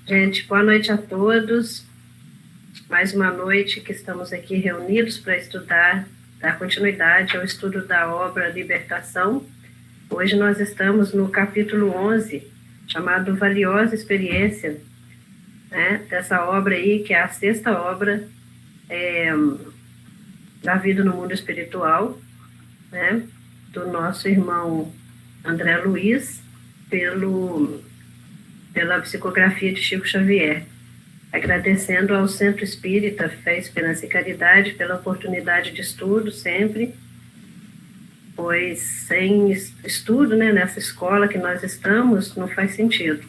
Gente, boa noite a todos. Mais uma noite que estamos aqui reunidos para estudar, dar continuidade ao estudo da obra Libertação. Hoje nós estamos no capítulo 11, chamado Valiosa Experiência, né, dessa obra aí, que é a sexta obra da vida no mundo espiritual, né, do nosso irmão André Luiz, pela psicografia de Chico Xavier. Agradecendo ao Centro Espírita Fé, Esperança e Caridade pela oportunidade de estudo sempre, pois sem estudo, né, nessa escola que nós estamos, não faz sentido.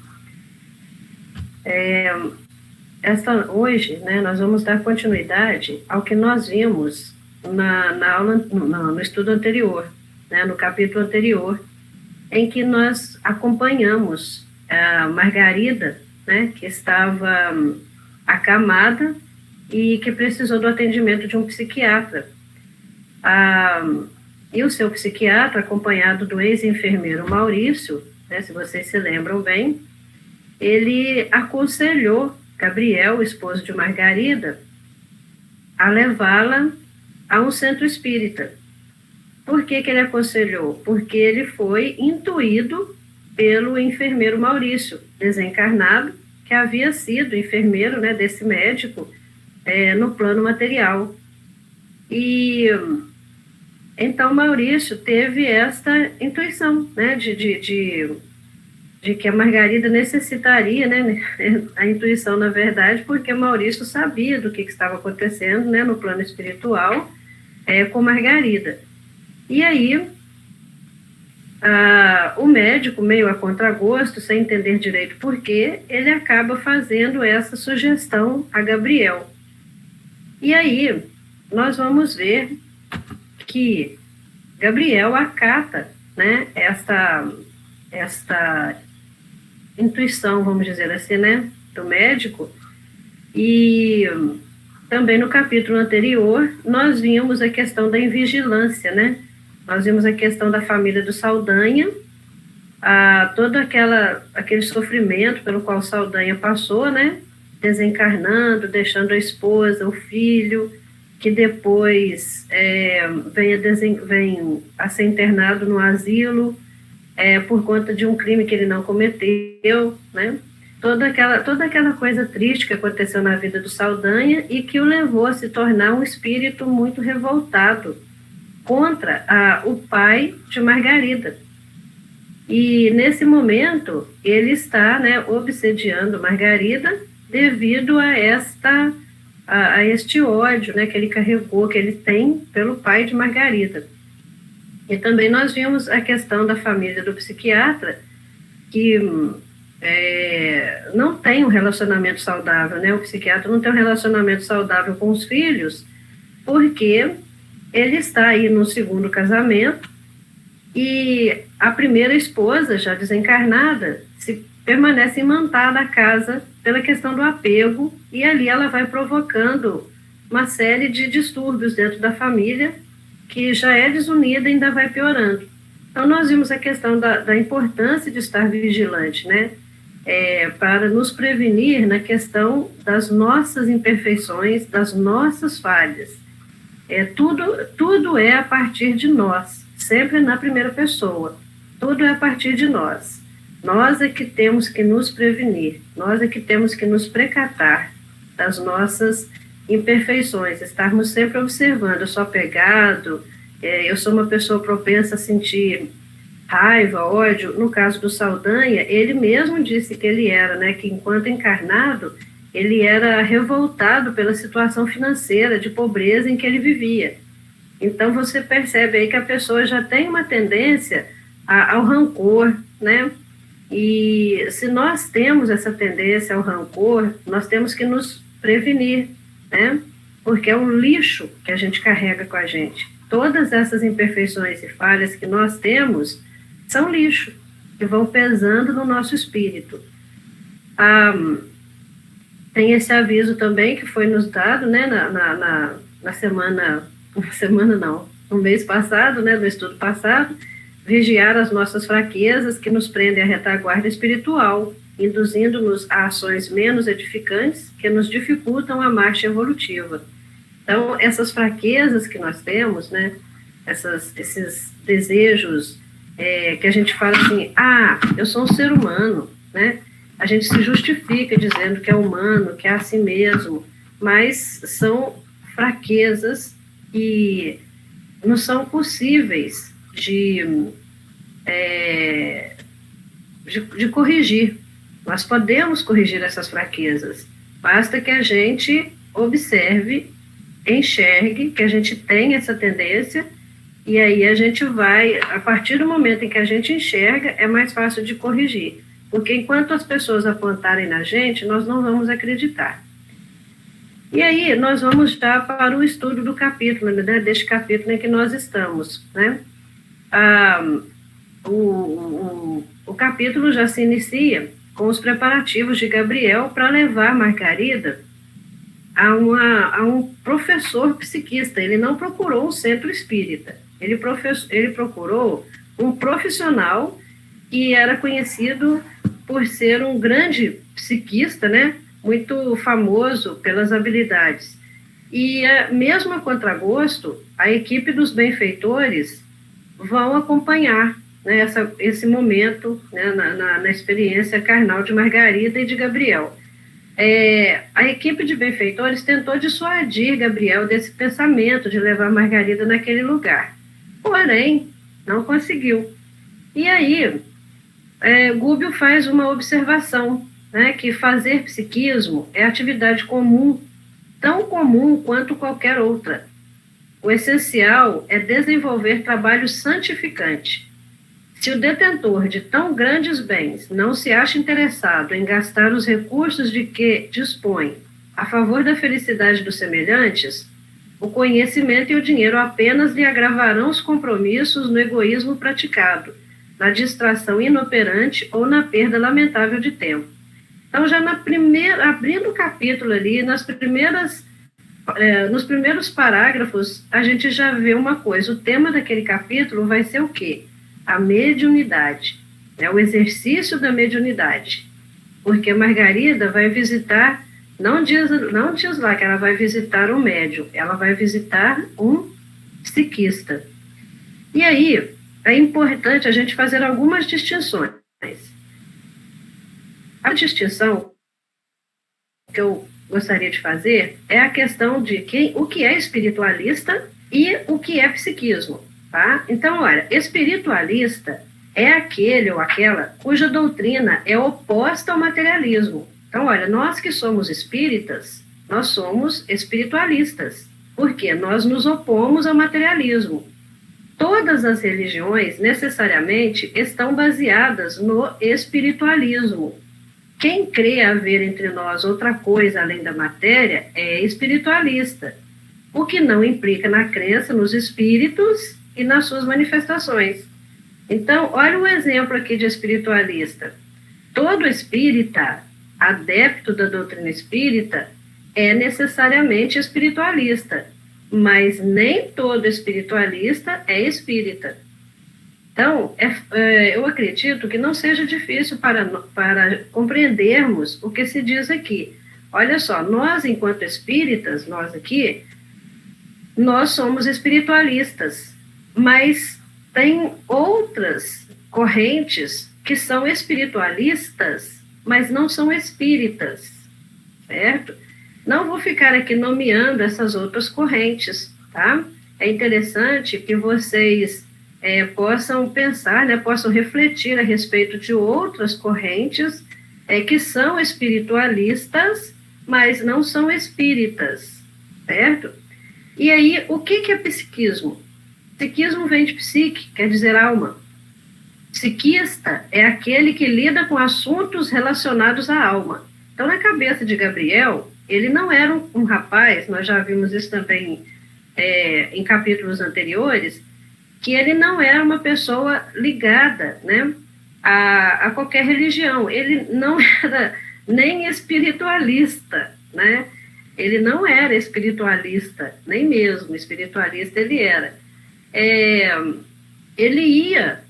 Hoje, né, nós vamos dar continuidade ao que nós vimos no estudo anterior, né, no capítulo anterior, em que nós acompanhamos a Margarida, né, que estava acamada e que precisou do atendimento de um psiquiatra. E o seu psiquiatra, acompanhado do ex-enfermeiro Maurício, né, se vocês se lembram bem, ele aconselhou Gabriel, o esposo de Margarida, a levá-la a um centro espírita. Por que ele aconselhou? Porque ele foi intuído pelo enfermeiro Maurício, desencarnado, que havia sido enfermeiro, né, desse médico no plano material. E então Maurício teve esta intuição, né, de que a Margarida necessitaria, né, a intuição, na verdade, porque Maurício sabia do que estava acontecendo, né, no plano espiritual com Margarida. E aí o médico, meio a contragosto, sem entender direito por quê, ele acaba fazendo essa sugestão a Gabriel. E aí nós vamos ver que Gabriel acata, né, esta intuição, vamos dizer assim, né, do médico. E também no capítulo anterior nós vimos a questão da invigilância, né? Nós vimos a questão da família do Saldanha, todo aquele sofrimento pelo qual Saldanha passou, né? Desencarnando, deixando a esposa, o filho, que depois vem a ser internado no asilo por conta de um crime que ele não cometeu, né? Toda aquela coisa triste que aconteceu na vida do Saldanha e que o levou a se tornar um espírito muito revoltado contra o pai de Margarida. E nesse momento ele está, né, obsediando Margarida devido a este ódio, né, que ele carregou, que ele tem pelo pai de Margarida. E também nós vimos a questão da família do psiquiatra, que não tem um relacionamento saudável, né? O psiquiatra não tem um relacionamento saudável com os filhos, porque ele está aí no segundo casamento e a primeira esposa, já desencarnada, permanece imantada à casa pela questão do apego, e ali ela vai provocando uma série de distúrbios dentro da família, que já é desunida e ainda vai piorando. Então nós vimos a questão da importância de estar vigilante, né? Para nos prevenir na questão das nossas imperfeições, das nossas falhas. Tudo é a partir de nós, sempre na primeira pessoa. Tudo é a partir de nós. Nós é que temos que nos prevenir, nós é que temos que nos precatar das nossas imperfeições, estarmos sempre observando. Eu sou apegado, eu sou uma pessoa propensa a sentir raiva, ódio. No caso do Saldanha, ele mesmo disse que ele era, né, que enquanto encarnado, ele era revoltado pela situação financeira de pobreza em que ele vivia. Então você percebe aí que a pessoa já tem uma tendência ao rancor, né? E se nós temos essa tendência ao rancor, nós temos que nos prevenir, né? Porque é um lixo que a gente carrega com a gente. Todas essas imperfeições e falhas que nós temos são lixo, que vão pesando no nosso espírito. Tem esse aviso também que foi nos dado, né, no mês passado, né, no estudo passado, vigiar as nossas fraquezas que nos prendem à retaguarda espiritual. induzindo-nos a ações menos edificantes que nos dificultam a marcha evolutiva. Então, essas fraquezas que nós temos, né, esses desejos que a gente fala assim, eu sou um ser humano, né? A gente se justifica dizendo que é humano, que é assim mesmo, mas são fraquezas que não são possíveis de corrigir. Nós podemos corrigir essas fraquezas, basta que a gente observe, enxergue que a gente tem essa tendência, e aí a gente vai, a partir do momento em que a gente enxerga, é mais fácil de corrigir, porque enquanto as pessoas apontarem na gente, nós não vamos acreditar. E aí nós vamos já para o estudo do capítulo, né, deste capítulo em que nós estamos, né? O capítulo já se inicia com os preparativos de Gabriel para levar Margarida a um professor psiquista. Ele não procurou um centro espírita, ele procurou um profissional que era conhecido por ser um grande psiquista, né, muito famoso pelas habilidades. E mesmo a contragosto, a equipe dos benfeitores vão acompanhar, né, esse momento, né, na experiência carnal de Margarida e de Gabriel. A equipe de benfeitores tentou dissuadir Gabriel desse pensamento de levar Margarida naquele lugar, porém, não conseguiu. E aí, Gubbio faz uma observação, né, que fazer psiquismo é atividade comum, tão comum quanto qualquer outra. O essencial é desenvolver trabalho santificante. Se o detentor de tão grandes bens não se acha interessado em gastar os recursos de que dispõe a favor da felicidade dos semelhantes, o conhecimento e o dinheiro apenas lhe agravarão os compromissos no egoísmo praticado, na distração inoperante ou na perda lamentável de tempo. Então, já abrindo o capítulo ali, nos primeiros parágrafos, a gente já vê uma coisa. O tema daquele capítulo vai ser o quê? A mediunidade, o exercício da mediunidade. Porque Margarida vai visitar, não diz lá que ela vai visitar um médium, ela vai visitar um psiquista. E aí, é importante a gente fazer algumas distinções. A distinção que eu gostaria de fazer é a questão de o que é espiritualista e o que é psiquismo, tá? Então, olha, espiritualista é aquele ou aquela cuja doutrina é oposta ao materialismo. Então, olha, nós que somos espíritas, nós somos espiritualistas, porque nós nos opomos ao materialismo. Todas as religiões, necessariamente, estão baseadas no espiritualismo. Quem crê haver entre nós outra coisa além da matéria é espiritualista, o que não implica na crença nos espíritos e nas suas manifestações. Então, olha um exemplo aqui de espiritualista. Todo espírita, adepto da doutrina espírita, é necessariamente espiritualista, mas nem todo espiritualista é espírita. Então, eu acredito que não seja difícil para compreendermos o que se diz aqui. Olha só, nós, enquanto espíritas, nós aqui, nós somos espiritualistas, mas tem outras correntes que são espiritualistas, mas não são espíritas, certo? Não vou ficar aqui nomeando essas outras correntes, tá? É interessante que vocês possam pensar, né, possam refletir a respeito de outras correntes que são espiritualistas, mas não são espíritas, certo? E aí, o que é psiquismo? Psiquismo vem de psique, quer dizer alma. Psiquista é aquele que lida com assuntos relacionados à alma. Então, na cabeça de Gabriel, ele não era um rapaz, nós já vimos isso também em capítulos anteriores, que ele não era uma pessoa ligada, né, a qualquer religião. Ele não era nem espiritualista, né? Ele não era espiritualista, nem mesmo espiritualista ele era. Ele ia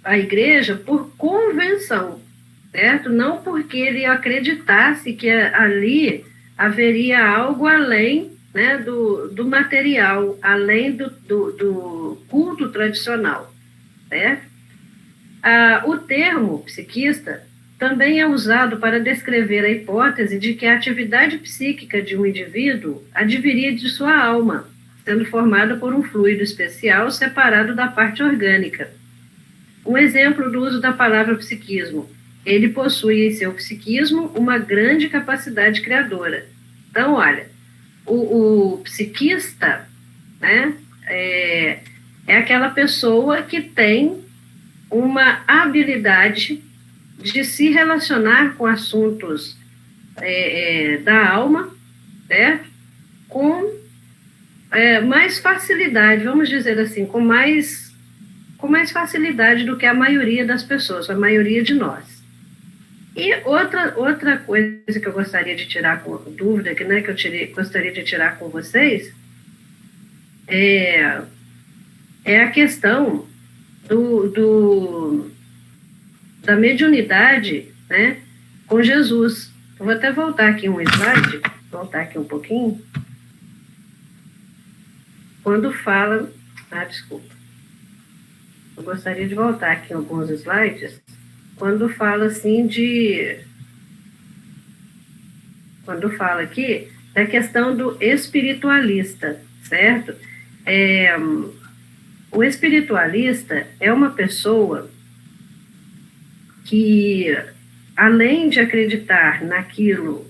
à igreja por convenção. certo? Não porque ele acreditasse que ali haveria algo além, né, do material, além do culto tradicional, certo? O termo psiquista também é usado para descrever a hipótese de que a atividade psíquica de um indivíduo adviria de sua alma, sendo formada por um fluido especial separado da parte orgânica. Um exemplo do uso da palavra psiquismo: ele possui em seu psiquismo uma grande capacidade criadora. Então, olha, o psiquista, né, é aquela pessoa que tem uma habilidade de se relacionar com assuntos da alma, certo? Com mais facilidade, vamos dizer assim, com mais facilidade do que a maioria das pessoas, a maioria de nós. E outra coisa que eu gostaria de tirar com dúvida, que eu gostaria de tirar com vocês, é a questão da mediunidade, né, com Jesus. Eu vou até voltar aqui um slide, voltar aqui um pouquinho, quando fala... desculpa. Eu gostaria de voltar aqui alguns slides, quando fala assim quando fala aqui da questão do espiritualista, certo? O espiritualista é uma pessoa que, além de acreditar naquilo,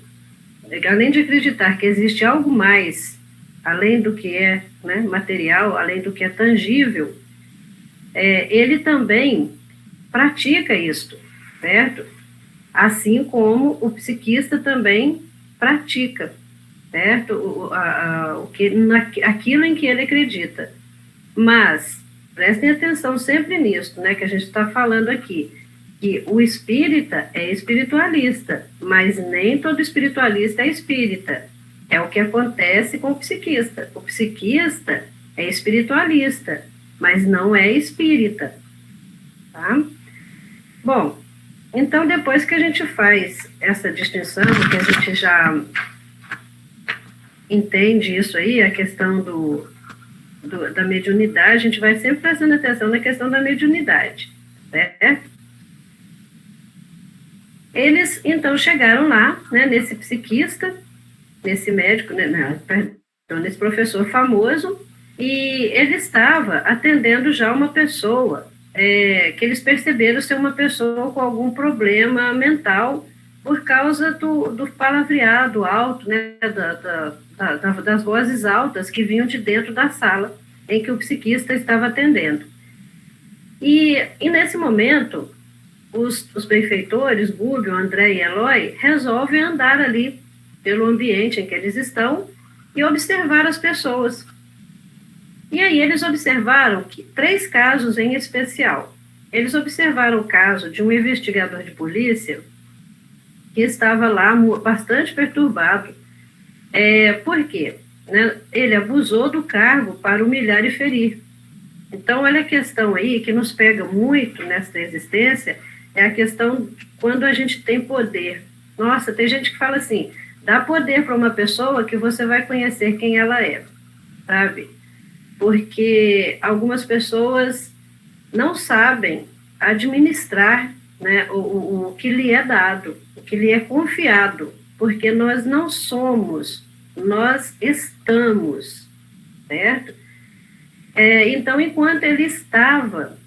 além de acreditar que existe algo mais, além do que é, né, material, além do que é tangível, ele também pratica isto, certo? Assim como o psiquista também pratica, certo? Aquilo em que ele acredita. Mas, prestem atenção sempre nisso, né, que a gente está falando aqui, que o espírita é espiritualista, mas nem todo espiritualista é espírita. É o que acontece com o psiquista. O psiquista é espiritualista, mas não é espírita, tá? Bom, então depois que a gente faz essa distinção, que a gente já entende isso aí, a questão da mediunidade, a gente vai sempre prestando atenção na questão da mediunidade, certo? Eles, então, chegaram lá, né, nesse psiquista, nesse médico, nesse professor famoso, e ele estava atendendo já uma pessoa que eles perceberam ser uma pessoa com algum problema mental por causa do palavreado alto, né, das vozes altas que vinham de dentro da sala em que o psiquista estava atendendo. E nesse momento, os benfeitores, Gúbio, André e Eloy, resolvem andar ali pelo ambiente em que eles estão e observar as pessoas. E aí eles observaram 3 casos em especial. Eles observaram o caso de um investigador de polícia que estava lá bastante perturbado. Por quê? Né? Ele abusou do cargo para humilhar e ferir. Então, olha a questão aí que nos pega muito nessa existência, é a questão de quando a gente tem poder. Nossa, tem gente que fala assim, dá poder para uma pessoa que você vai conhecer quem ela é, sabe? Porque algumas pessoas não sabem administrar, né, o que lhe é dado, o que lhe é confiado, porque nós não somos, nós estamos, certo? Então, enquanto ele estava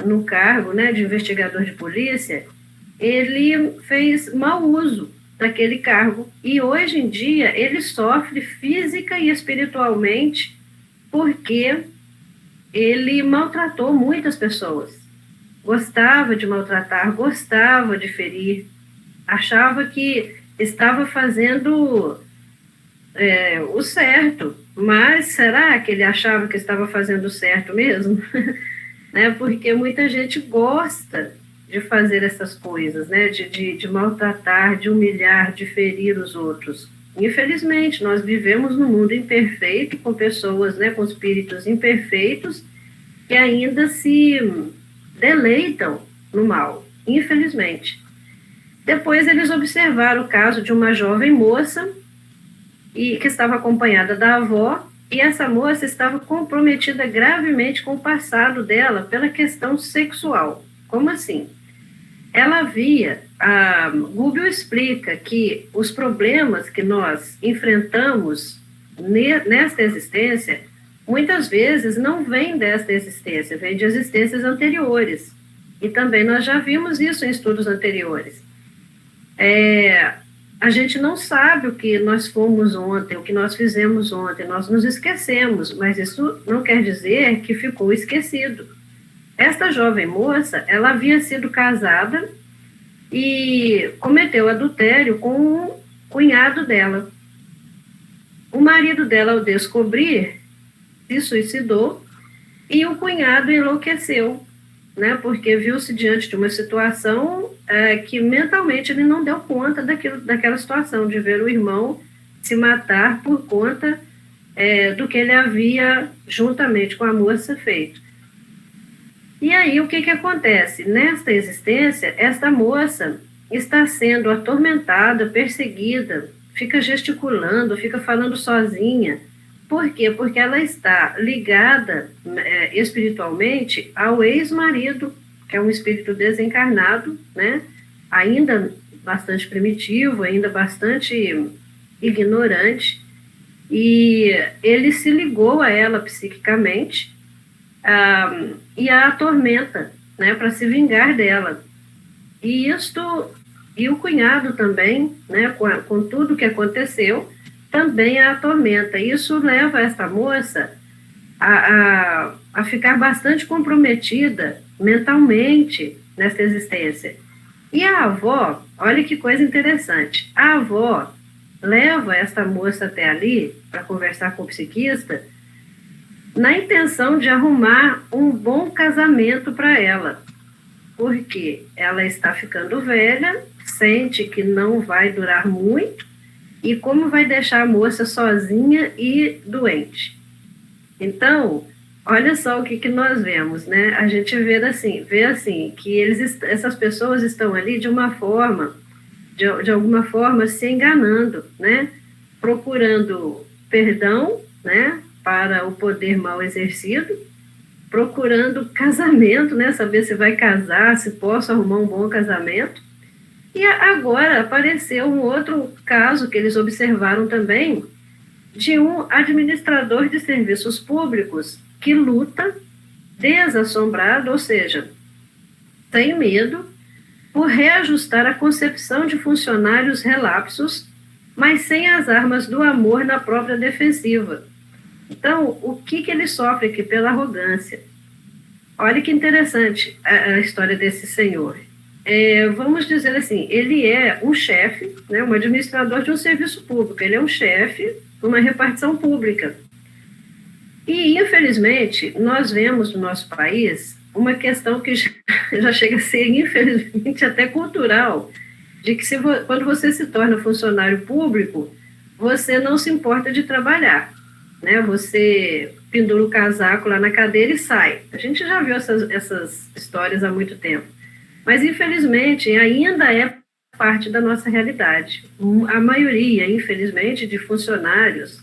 no cargo, né, de investigador de polícia, ele fez mau uso daquele cargo, e hoje em dia ele sofre física e espiritualmente porque ele maltratou muitas pessoas, gostava de maltratar, gostava de ferir, achava que estava fazendo o certo, mas será que ele achava que estava fazendo o certo mesmo? Né? Porque muita gente gosta de fazer essas coisas, né? De maltratar, de humilhar, de ferir os outros. Infelizmente, nós vivemos num mundo imperfeito, com pessoas, né, com espíritos imperfeitos, que ainda se deleitam no mal, infelizmente. Depois eles observaram o caso de uma jovem moça e que estava acompanhada da avó, e essa moça estava comprometida gravemente com o passado dela pela questão sexual. Como assim? Ela via, a Google explica que os problemas que nós enfrentamos nesta existência, muitas vezes não vêm desta existência, vêm de existências anteriores. E também nós já vimos isso em estudos anteriores. A gente não sabe o que nós fomos ontem, o que nós fizemos ontem, nós nos esquecemos, mas isso não quer dizer que ficou esquecido. Esta jovem moça, ela havia sido casada e cometeu adultério com o cunhado dela. O marido dela, ao descobrir, se suicidou e o cunhado enlouqueceu, né, porque viu-se diante de uma situação que mentalmente ele não deu conta daquela situação, de ver o irmão se matar por conta do que ele havia, juntamente com a moça, feito. E aí, o que acontece? Nesta existência, esta moça está sendo atormentada, perseguida, fica gesticulando, fica falando sozinha. Por quê? Porque ela está ligada espiritualmente ao ex-marido, que é um espírito desencarnado, né? Ainda bastante primitivo, ainda bastante ignorante, e ele se ligou a ela psiquicamente, e a atormenta, né, para se vingar dela. E o cunhado também, né, com tudo que aconteceu, também a atormenta. Isso leva essa moça a ficar bastante comprometida mentalmente nessa existência. E a avó, olha que coisa interessante, a avó leva essa moça até ali para conversar com o psiquista, na intenção de arrumar um bom casamento para ela, porque ela está ficando velha, sente que não vai durar muito, e como vai deixar a moça sozinha e doente. Então, olha só o que nós vemos, né? A gente vê assim que essas pessoas estão ali de uma forma, de alguma forma, se enganando, né? Procurando perdão, né, para o poder mal exercido, procurando casamento, né, saber se vai casar, se posso arrumar um bom casamento. E agora apareceu um outro caso que eles observaram também, de um administrador de serviços públicos que luta desassombrado, ou seja, sem medo, por reajustar a concepção de funcionários relapsos, mas sem as armas do amor na própria defensiva. Então, o que ele sofre aqui pela arrogância? Olha que interessante a história desse senhor. Vamos dizer assim, ele é um chefe, né, um administrador de um serviço público, ele é um chefe de uma repartição pública. E, infelizmente, nós vemos no nosso país uma questão que já chega a ser, infelizmente, até cultural, de que quando você se torna funcionário público, você não se importa de trabalhar, né? Você pendura o casaco lá na cadeira e sai. A gente já viu essas histórias há muito tempo. Mas, infelizmente, ainda é parte da nossa realidade. A maioria, infelizmente, de funcionários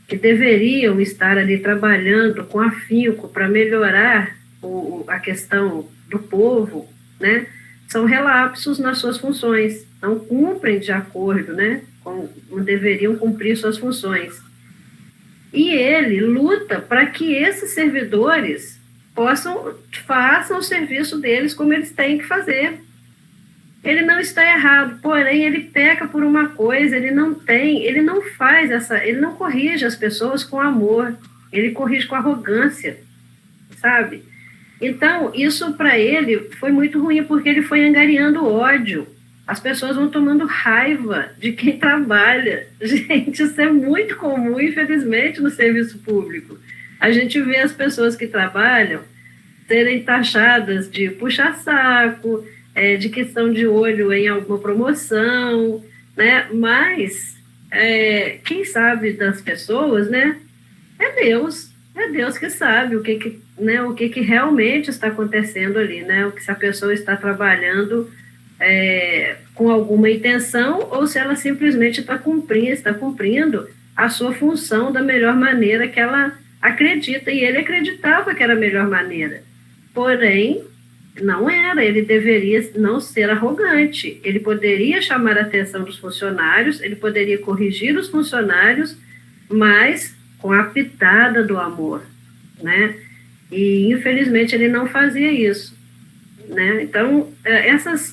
que deveriam estar ali trabalhando com afinco para melhorar a questão do povo, né, são relapsos nas suas funções, não cumprem de acordo, né, como deveriam cumprir suas funções. E ele luta para que esses servidores façam o serviço deles como eles têm que fazer. Ele não está errado, porém ele peca por uma coisa, ele não corrige as pessoas com amor, ele corrige com arrogância, sabe? Então, isso para ele foi muito ruim, porque ele foi angariando ódio. As pessoas vão tomando raiva de quem trabalha. Gente, isso é muito comum, infelizmente, no serviço público. A gente vê as pessoas que trabalham serem taxadas de puxa-saco, de que estão de olho em alguma promoção, né? Mas quem sabe das pessoas, né? É Deus. É Deus que sabe o que realmente está acontecendo ali, né? O que se a pessoa está trabalhando com alguma intenção ou se ela simplesmente está cumprindo a sua função da melhor maneira que ela acredita. E ele acreditava que era a melhor maneira. Porém, não era. Ele deveria não ser arrogante. Ele poderia chamar a atenção dos funcionários, ele poderia corrigir os funcionários, mas com a pitada do amor, né? E, infelizmente, ele não fazia isso, né? Então,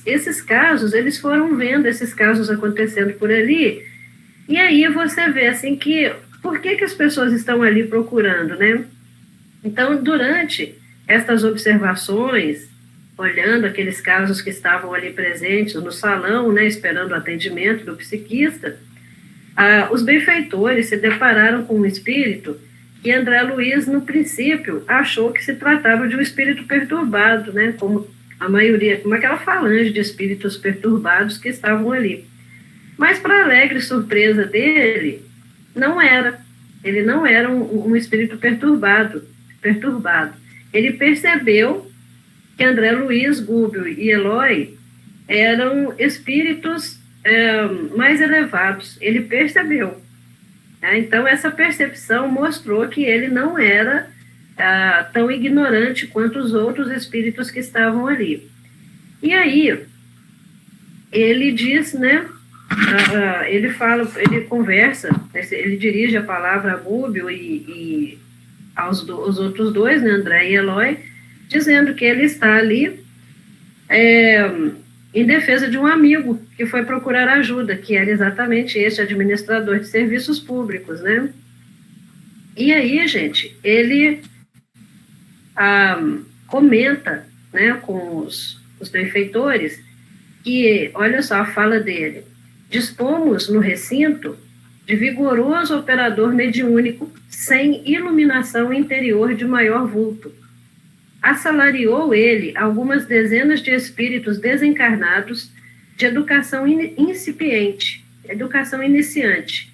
esses casos, eles foram vendo esses casos acontecendo por ali, e aí você vê, assim, que por que as pessoas estão ali procurando, né? Então, durante estas observações, olhando aqueles casos que estavam ali presentes no salão, né, esperando o atendimento do psiquista, os benfeitores se depararam com um espírito que André Luiz, no princípio, achou que se tratava de um espírito perturbado, né, como a maioria, como aquela falange de espíritos perturbados que estavam ali. Mas, para alegre surpresa dele, não era. Ele não era um espírito perturbado. Ele percebeu que André Luiz, Gúbio e Eloy eram espíritos mais elevados. Ele percebeu. Então, essa percepção mostrou que ele não era tão ignorante quanto os outros espíritos que estavam ali. E aí, ele diz, né, ele conversa, ele dirige a palavra a Gúbio e aos outros dois, né, André e Eloy, dizendo que ele está ali em defesa de um amigo que foi procurar ajuda, que era exatamente este administrador de serviços públicos, né? E aí, gente, ele comenta, né, com os benfeitores que, olha só a fala dele, dispomos no recinto de vigoroso operador mediúnico sem iluminação interior de maior vulto. Assalariou ele algumas dezenas de espíritos desencarnados de educação incipiente, educação iniciante,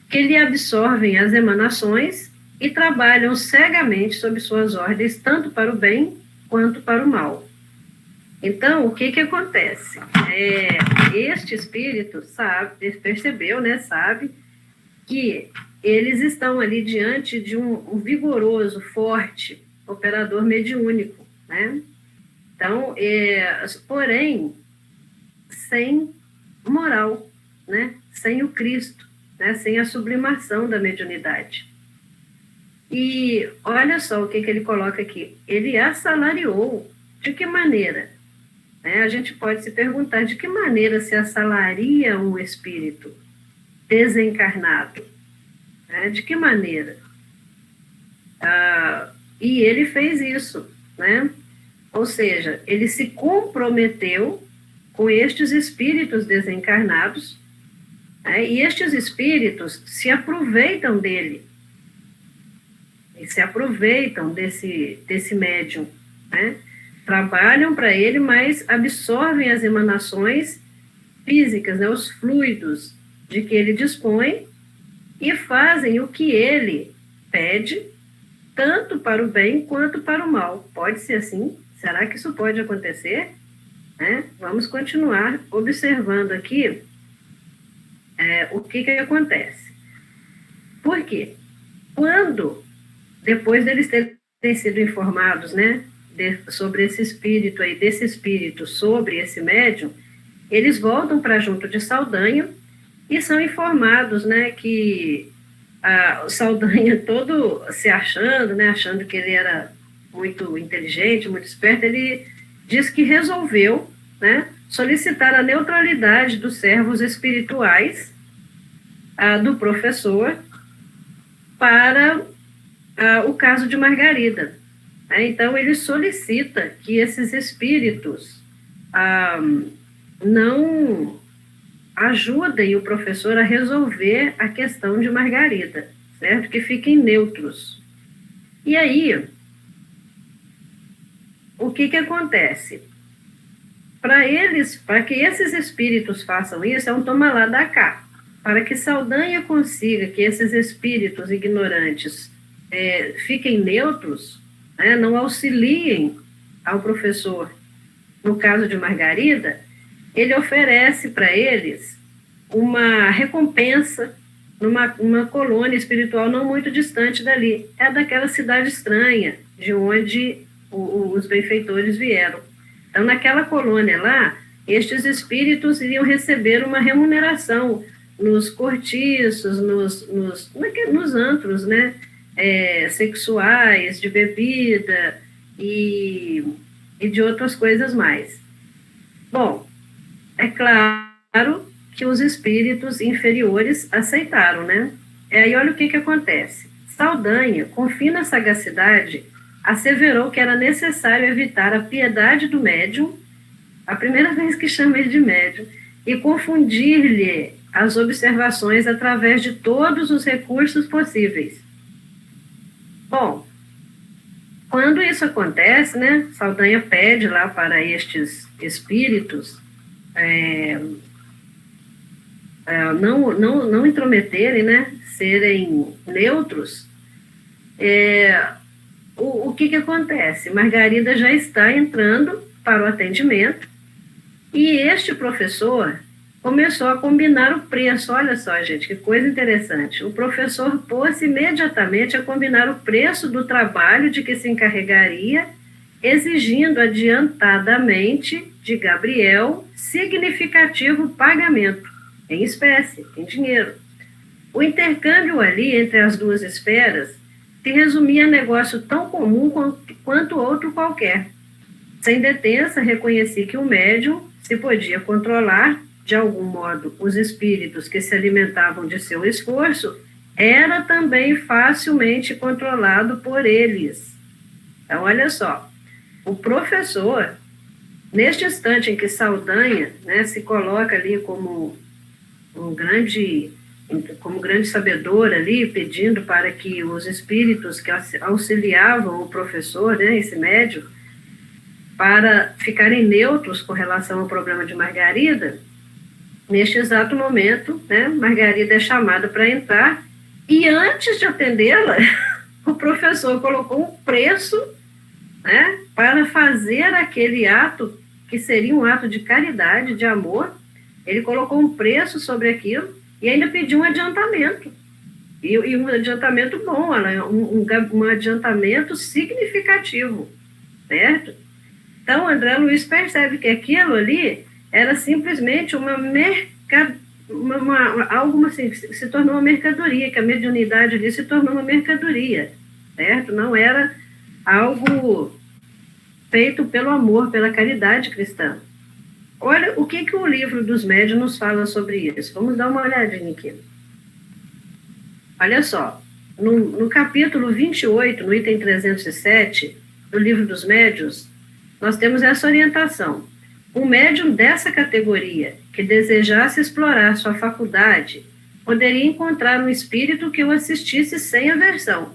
que lhe absorvem as emanações e trabalham cegamente sob suas ordens, tanto para o bem quanto para o mal. Então, o que acontece? Este espírito percebeu, né, sabe, que eles estão ali diante de um vigoroso, forte operador mediúnico, né? Então, porém, sem moral, né? Sem o Cristo, né? Sem a sublimação da mediunidade. E olha só o que ele coloca aqui. Ele assalariou. De que maneira? A gente pode se perguntar de que maneira se assalaria um espírito desencarnado? De que maneira? E ele fez isso, né? Ou seja, ele se comprometeu com estes espíritos desencarnados, né? E estes espíritos se aproveitam dele, e se aproveitam desse médium, né? Trabalham para ele, mas absorvem as emanações físicas, né? Os fluidos de que ele dispõe e fazem o que ele pede, tanto para o bem quanto para o mal. Pode ser assim? Será que isso pode acontecer? Vamos continuar observando aqui o que acontece. Por quê? Quando, depois deles terem sido informados, né, sobre esse espírito aí, desse espírito sobre esse médium, eles voltam para junto de Saldanha e são informados, né, que o Saldanha, todo se achando, né, achando que ele era muito inteligente, muito esperto, ele diz que resolveu, né, solicitar a neutralidade dos servos espirituais do professor para o caso de Margarida. Então, ele solicita que esses espíritos não ajudem o professor a resolver a questão de Margarida, certo? Que fiquem neutros. E aí, o que acontece? Para que esses espíritos façam isso, é um toma lá da cá. Para que Saldanha consiga que esses espíritos ignorantes fiquem neutros, né, não auxiliem ao professor. No caso de Margarida, ele oferece para eles uma recompensa numa colônia espiritual não muito distante dali. É daquela cidade estranha, de onde os benfeitores vieram. Então, naquela colônia lá, estes espíritos iriam receber uma remuneração nos cortiços, nos antros, né, sexuais, de bebida e de outras coisas mais. Bom, é claro que os espíritos inferiores aceitaram, né? E aí olha o que acontece. Saldanha, com fina sagacidade, asseverou que era necessário evitar a piedade do médium, a primeira vez que chama ele de médium, e confundir-lhe as observações através de todos os recursos possíveis. Bom, quando isso acontece, né, Saldanha pede lá para estes espíritos não intrometerem, né, serem neutros. O que acontece? Margarida já está entrando para o atendimento e este professor começou a combinar o preço. Olha só, gente, que coisa interessante. O professor pôs imediatamente a combinar o preço do trabalho de que se encarregaria, exigindo adiantadamente de Gabriel significativo pagamento, em espécie, em dinheiro. O intercâmbio ali entre as duas esferas se resumia a negócio tão comum quanto outro qualquer. Sem detença, reconheci que o médium se podia controlar, de algum modo, os espíritos que se alimentavam de seu esforço, era também facilmente controlado por eles. Então, olha só, o professor, neste instante em que Saldanha, né, se coloca ali como grande sabedor ali, pedindo para que os espíritos que auxiliavam o professor, né, esse médium, para ficarem neutros com relação ao problema de Margarida, neste exato momento, né, Margarida é chamada para entrar e antes de atendê-la, o professor colocou um preço, né, para fazer aquele ato que seria um ato de caridade, de amor. Ele colocou um preço sobre aquilo e ainda pediu um adiantamento. E um adiantamento bom, um adiantamento significativo, certo? Então, André Luiz percebe que aquilo ali era simplesmente algo assim, se tornou uma mercadoria, que a mediunidade ali se tornou uma mercadoria, certo? Não era algo feito pelo amor, pela caridade cristã. Olha o que o livro dos médiuns nos fala sobre isso. Vamos dar uma olhadinha aqui. Olha só, no capítulo 28, no item 307, do livro dos médiuns, nós temos essa orientação. Um médium dessa categoria, que desejasse explorar sua faculdade, poderia encontrar um espírito que o assistisse sem aversão.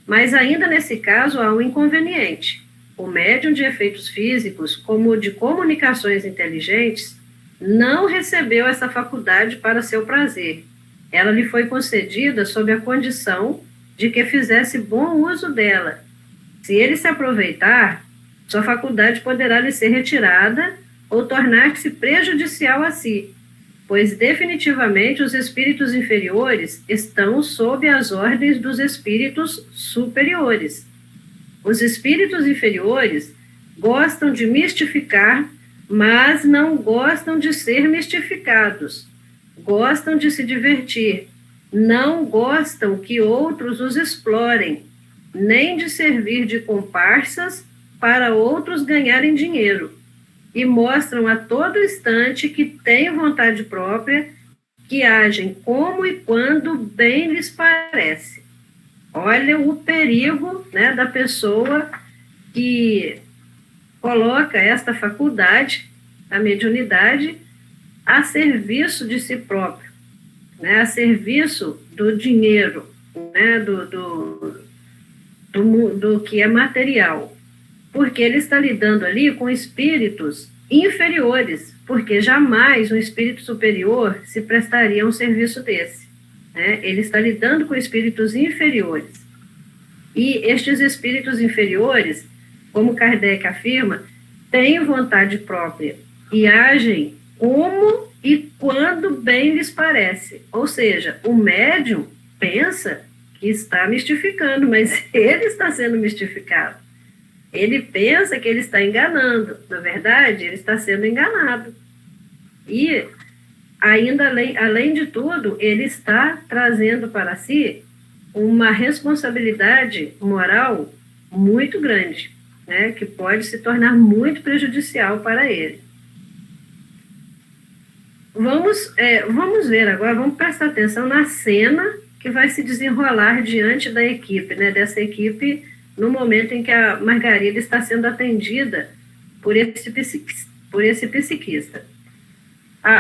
Mas ainda nesse caso há um inconveniente. O médium de efeitos físicos, como o de comunicações inteligentes, não recebeu essa faculdade para seu prazer. Ela lhe foi concedida sob a condição de que fizesse bom uso dela. Se ele se aproveitar, sua faculdade poderá lhe ser retirada ou tornar-se prejudicial a si, pois definitivamente os espíritos inferiores estão sob as ordens dos espíritos superiores. Os espíritos inferiores gostam de mistificar, mas não gostam de ser mistificados. Gostam de se divertir, não gostam que outros os explorem, nem de servir de comparsas para outros ganharem dinheiro, e mostram a todo instante que têm vontade própria, que agem como e quando bem lhes parece. Olha o perigo, né, da pessoa que coloca esta faculdade, a mediunidade, a serviço de si próprio, né, a serviço do dinheiro, né, do que é material, porque ele está lidando ali com espíritos inferiores, porque jamais um espírito superior se prestaria a um serviço desse, né? Ele está lidando com espíritos inferiores. E estes espíritos inferiores, como Kardec afirma, têm vontade própria e agem como e quando bem lhes parece. Ou seja, o médium pensa que está mistificando, mas ele está sendo mistificado. Ele pensa que ele está enganando. Na verdade, ele está sendo enganado. E, ainda além de tudo, ele está trazendo para si uma responsabilidade moral muito grande, né, que pode se tornar muito prejudicial para ele. Vamos ver agora, vamos prestar atenção na cena que vai se desenrolar diante da equipe, né, dessa equipe, no momento em que a Margarida está sendo atendida por esse psiquista.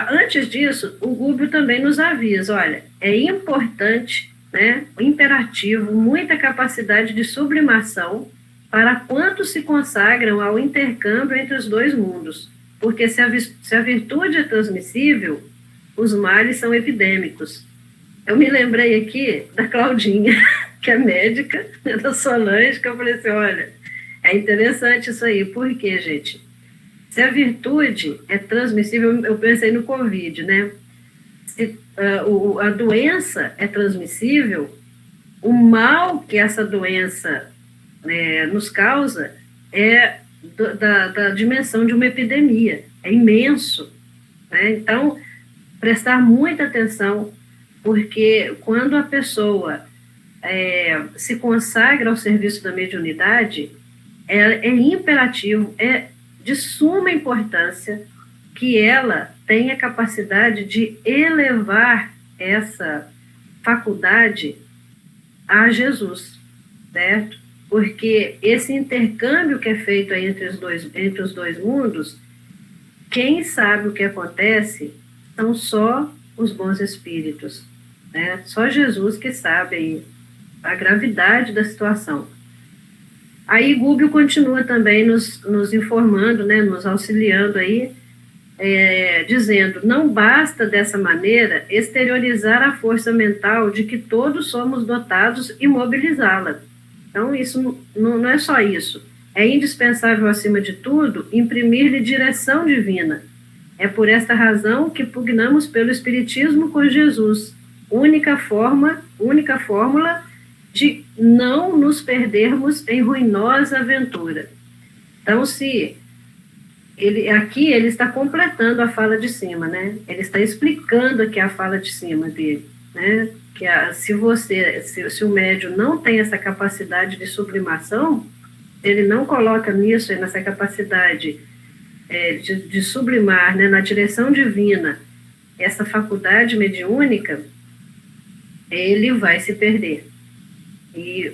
Antes disso, o Gúbio também nos avisa, olha, é importante, né, imperativo, muita capacidade de sublimação para quantos se consagram ao intercâmbio entre os dois mundos, porque se a virtude é transmissível, os males são epidêmicos. Eu me lembrei aqui da Claudinha, que é médica, da Solange, que eu falei assim, olha, é interessante isso aí, por quê, gente? Se a virtude é transmissível, eu pensei no Covid, né? Se a doença é transmissível, o mal que essa doença nos causa é da dimensão de uma epidemia, é imenso, né? Então, prestar muita atenção, porque quando a pessoa se consagra ao serviço da mediunidade, é imperativo, é de suma importância que ela tenha capacidade de elevar essa faculdade a Jesus, certo? Porque esse intercâmbio que é feito aí entre os dois mundos, quem sabe o que acontece são só os bons espíritos, né? Só Jesus que sabe aí a gravidade da situação. Aí Gúbio continua também nos informando, né, nos auxiliando aí, dizendo, não basta dessa maneira exteriorizar a força mental de que todos somos dotados e mobilizá-la. Então, isso não é só isso. É indispensável, acima de tudo, imprimir-lhe direção divina. É por esta razão que pugnamos pelo Espiritismo com Jesus, única fórmula de não nos perdermos em ruinosa aventura. Então, aqui ele está completando a fala de cima, né? Ele está explicando aqui a fala de cima dele, né? Que se o médium não tem essa capacidade de sublimação, ele não coloca nisso, nessa capacidade de sublimar, né, na direção divina, essa faculdade mediúnica, ele vai se perder. E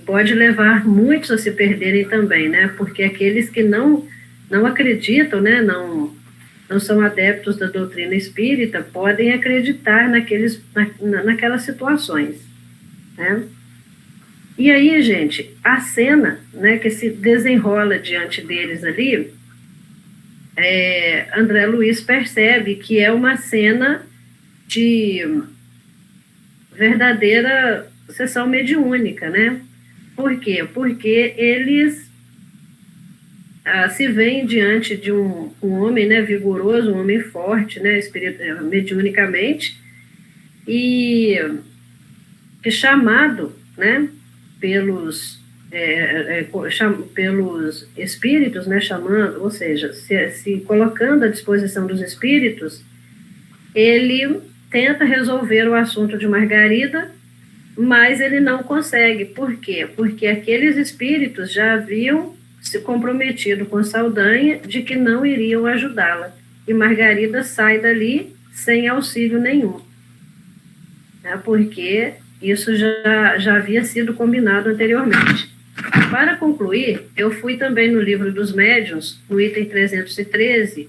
pode levar muitos a se perderem também, né? Porque aqueles que não acreditam, né, não são adeptos da doutrina espírita, podem acreditar naquelas situações, né? E aí, gente, a cena, né, que se desenrola diante deles ali, André Luiz percebe que é uma cena de verdadeira sessão mediúnica, né? Por quê? Porque eles se veem diante de um homem, né, vigoroso, um homem forte, né, mediunicamente, e que chamado, né, pelos espíritos, né, chamando, ou seja, se colocando à disposição dos espíritos, ele tenta resolver o assunto de Margarida, mas ele não consegue. Por quê? Porque aqueles espíritos já haviam se comprometido com Saldanha de que não iriam ajudá-la. E Margarida sai dali sem auxílio nenhum, né? Porque isso já havia sido combinado anteriormente. Para concluir, eu fui também no livro dos médiuns, no item 313,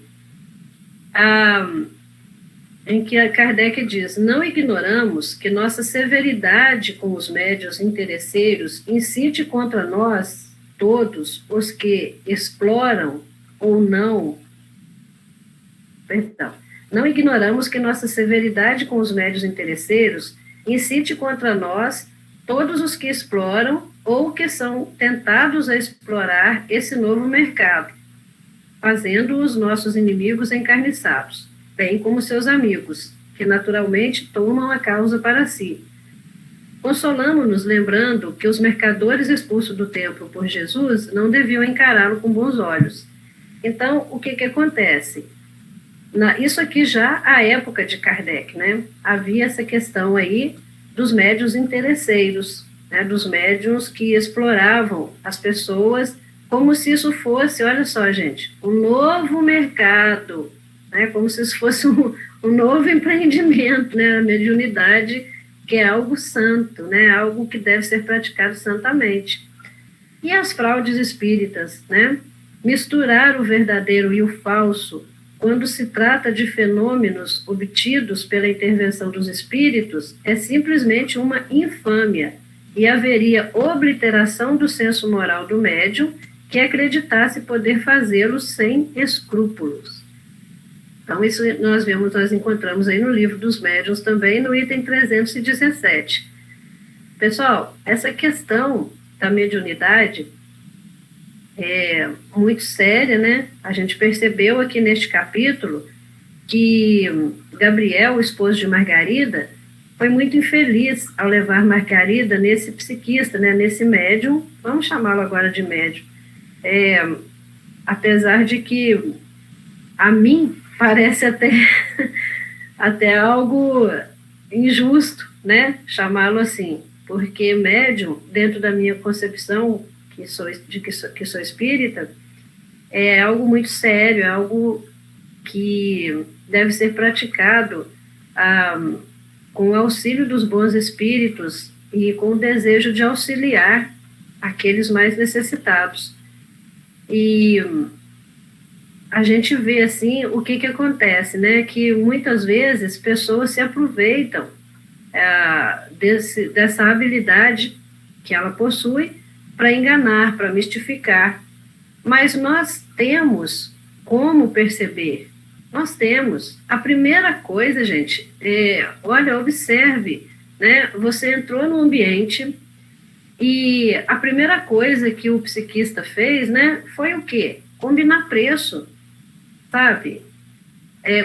em que Kardec diz, não ignoramos que nossa severidade com os médiuns interesseiros incite contra nós todos os que exploram ou não, não ignoramos que nossa severidade com os médiuns interesseiros incite contra nós todos os que exploram ou que são tentados a explorar esse novo mercado, fazendo os nossos inimigos encarniçados, bem como seus amigos, que naturalmente tomam a causa para si. Consolamo-nos lembrando que os mercadores expulsos do templo por Jesus não deviam encará-lo com bons olhos. Então, o que acontece? Isso aqui já à época de Kardec, né? Havia essa questão aí dos médiuns interesseiros, né? Dos médiuns que exploravam as pessoas como se isso fosse, olha só, gente, um novo mercado, né? Como se isso fosse um novo empreendimento, né? A mediunidade, que é algo santo, né? Algo que deve ser praticado santamente. E as fraudes espíritas, né? Misturar o verdadeiro e o falso, quando se trata de fenômenos obtidos pela intervenção dos espíritos, é simplesmente uma infâmia, e haveria obliteração do senso moral do médium que acreditasse poder fazê-lo sem escrúpulos. Então, isso nós encontramos aí no livro dos médiuns também, no item 317. Pessoal, essa questão da mediunidade é muito séria, né? A gente percebeu aqui neste capítulo que Gabriel, o esposo de Margarida, foi muito infeliz ao levar Margarida nesse psiquista, né? Nesse médium, vamos chamá-lo agora de médium. Apesar de que a mim parece até algo injusto, né? Chamá-lo assim, porque médium, dentro da minha concepção, que sou espírita, é algo muito sério, é algo que deve ser praticado com o auxílio dos bons espíritos e com o desejo de auxiliar aqueles mais necessitados. E a gente vê, assim, o que acontece, né? Que muitas vezes pessoas se aproveitam dessa habilidade que ela possui para enganar, para mistificar. Mas nós temos como perceber. Nós temos. A primeira coisa, gente, olha, observe, né? Você entrou no ambiente e a primeira coisa que o psiquista fez, né, foi o quê? Combinar preço, sabe?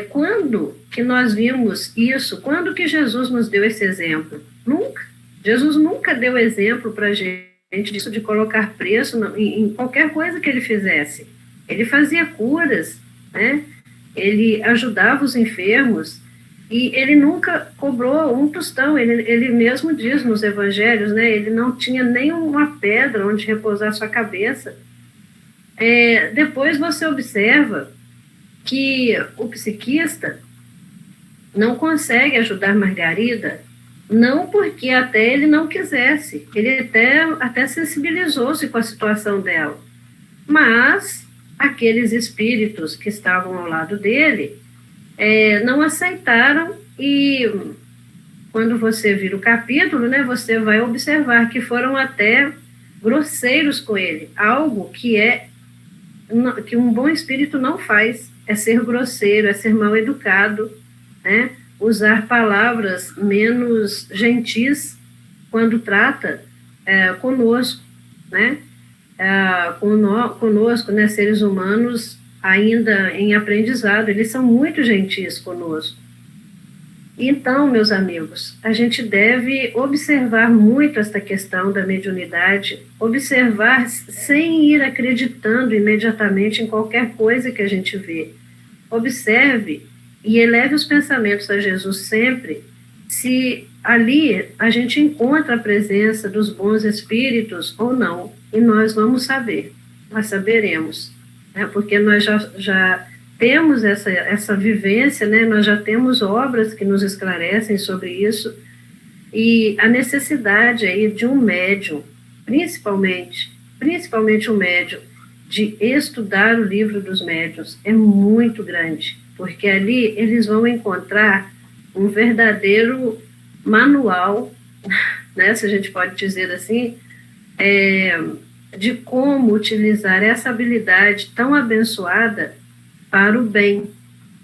Quando que nós vimos isso? Quando que Jesus nos deu esse exemplo? Nunca. Jesus nunca deu exemplo para a gente disso de colocar preço em qualquer coisa que ele fizesse. Ele fazia curas, né? Ele ajudava os enfermos e ele nunca cobrou um tostão. Ele mesmo diz nos evangelhos, né? Ele não tinha nem uma pedra onde repousar sua cabeça. Depois você observa que o psiquista não consegue ajudar Margarida, não porque até ele não quisesse, ele até sensibilizou-se com a situação dela, mas aqueles espíritos que estavam ao lado dele não aceitaram, e quando você vira o capítulo, né, você vai observar que foram até grosseiros com ele, algo que um bom espírito não faz, é ser grosseiro, é ser mal educado, né? Usar palavras menos gentis quando trata conosco, né? Conosco, né, seres humanos ainda em aprendizado, eles são muito gentis conosco. Então, meus amigos, a gente deve observar muito esta questão da mediunidade, observar sem ir acreditando imediatamente em qualquer coisa que a gente vê. Observe e eleve os pensamentos a Jesus sempre, se ali a gente encontra a presença dos bons espíritos ou não, e nós vamos saber, nós saberemos, né? Porque nós já temos essa vivência, né? Nós já temos obras que nos esclarecem sobre isso, e a necessidade aí de um médium, principalmente um médium, de estudar o livro dos médiuns é muito grande, porque ali eles vão encontrar um verdadeiro manual, né, se a gente pode dizer assim, de como utilizar essa habilidade tão abençoada para o bem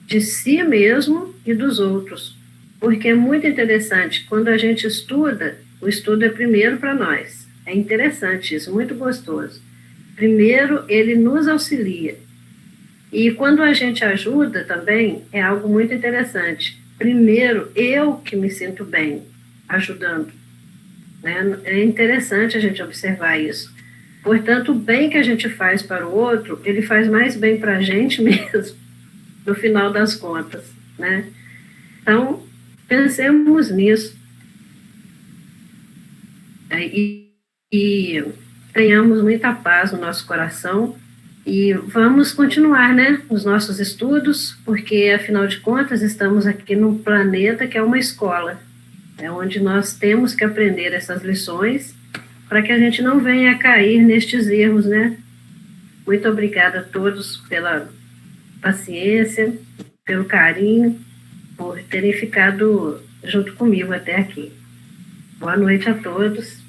de si mesmo e dos outros. Porque é muito interessante, quando a gente estuda, o estudo é primeiro para nós, É interessante isso, muito gostoso. Primeiro, ele nos auxilia. E quando a gente ajuda também, é algo muito interessante. Primeiro, eu que me sinto bem ajudando, né? É interessante a gente observar isso. Portanto, o bem que a gente faz para o outro, ele faz mais bem para a gente mesmo, no final das contas, né? Então, pensemos nisso. E tenhamos muita paz no nosso coração e vamos continuar, né, os nossos estudos, porque, afinal de contas, estamos aqui num planeta que é uma escola, é onde nós temos que aprender essas lições para que a gente não venha a cair nestes erros, né? Muito obrigada a todos pela paciência, pelo carinho, por terem ficado junto comigo até aqui. Boa noite a todos.